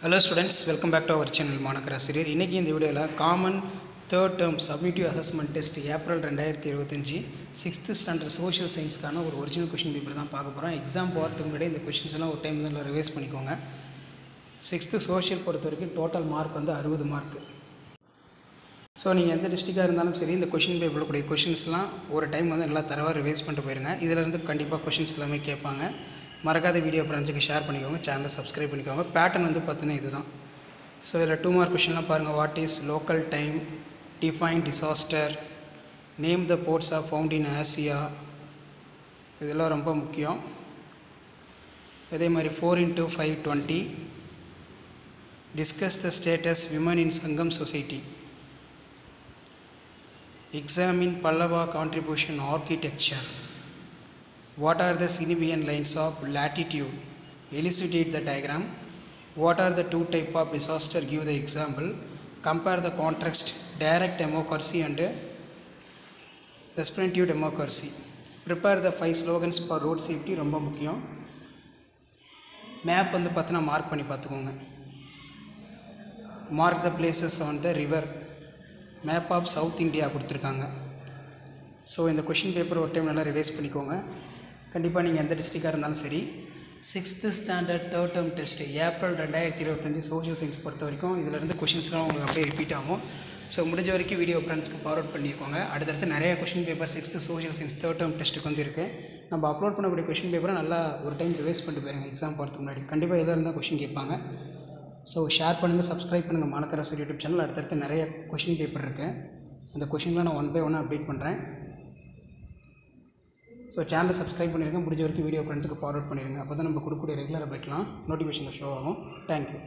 Hello students, welcome back to our channel Manakara Sirier. இன்னைக்கு இந்த வீடியோல common third term summative assessment test April 2025 6th standard social science கான ஒரு original question paper தான் பார்க்க போறோம். எக்ஸாம் போறதுக்கு முன்னாடி இந்த क्वेश्चंस எல்லாம் ஒரு டைம் வந்து ரிவைஸ் பண்ணிக்கோங்க. 6th social பொறுத்தவரைக்கும் டோட்டல் மார்க் வந்து 60 மார்க். ஸோ நீங்கள் எந்த டிஸ்ட்ரிக்டாக இருந்தாலும் சரி இந்த கொஷின் பேப்பரில் கூடிய கொஷின்ஸ்லாம் ஒரு டைம் வந்து நல்லா தரவாக ரிவைஸ் பண்ணிட்டு போயிருங்க. இதிலேருந்து கண்டிப்பாக கொஷின்ஸ் எல்லாமே கேட்பாங்க. மறக்காத வீடியோ ஃப்ரெண்ட்ஸுக்கு ஷேர் பண்ணிக்கோங்க, சேனலை சப்ஸ்கிரைப் பண்ணிக்கோங்க. பேட்டர்ன் வந்து பார்த்தீங்கன்னா இதுதான். ஸோ இதில் 2 மார்க் கொஷின்லாம் பாருங்கள். What is local time, define disaster, name the ports of found in Asia, இதெல்லாம் ரொம்ப முக்கியம். அதே மாதிரி 4 into 5 20, discuss the status women in Sangam society, examine Pallava contribution architecture, what are the significant lines of latitude, elucidate the diagram, what are the two type of disaster, give the example, compare the contrast direct democracy and representative democracy, prepare the 5 slogans for road safety. ரொம்ப முக்கியம். Map வந்து பார்த்தீங்கன்னா mark பண்ணி பார்த்துக்கோங்க. Mark the places on the river. Map of South India கொடுத்துருக்காங்க. So இந்த question paper ஒரு time நல்லா ரிவைஸ் பண்ணிக்கோங்க. கண்டிப்பாக நீங்கள் எந்த டிஸ்ட்ரிக்டாக இருந்தாலும் சரி 6th standard third term test April 2025 social science பொறுத்த வரைக்கும் இதிலேருந்து கொஷின்ஸ்லாம் உங்களுக்கு அப்படியே ரிப்பீட் ஆகும். ஸோ முடிஞ்ச வரைக்கும் வீடியோ ஃப்ரெண்ட்ஸ்க்கு ஃபார்வர்ட் பண்ணிக்கோங்க. அடுத்தடுத்து நிறைய question paper 6th social science third term டெஸ்ட்டுக்கு வந்து இருக்குது. நம்ம அப்லோட் பண்ணக்கூடிய கொஷின் பேப்பரை நல்லா ஒரு டைம் ரிவைஸ் பண்ணிட்டு போயிருங்க. எக்ஸாம் போகிறதுக்கு முன்னாடி கண்டிப்பாக இதில் இருந்தால் கொஷின் கேட்பாங்க. ஸோ ஷேர் பண்ணுங்கள், சப்ஸ்கிரைப் பண்ணுங்கள் மானக்கரா சார் யூடியூப் சேனல். அடுத்தடுத்து நிறைய கொஷின் பேப்பர் இருக்குது. அந்த கொஷின்லாம் நான் 1 by 1 அப்டேட் பண்ணுறேன். ஸோ சேனலை சப்ஸ்கிரைப் பண்ணிடுங்க. முடிஞ்ச வரைக்கும் வீடியோ ஃப்ரெண்ட்ஸுக்கு ஃபார்வர்ட் பண்ணிடுங்க. அப்போ தான் நம்ம கொடுக்கக்கூடிய ரெகுலர் அப்டேட்லாம் நோட்டிஃபிகேஷனில் ஷோ ஆகும். தேங்க்யூ.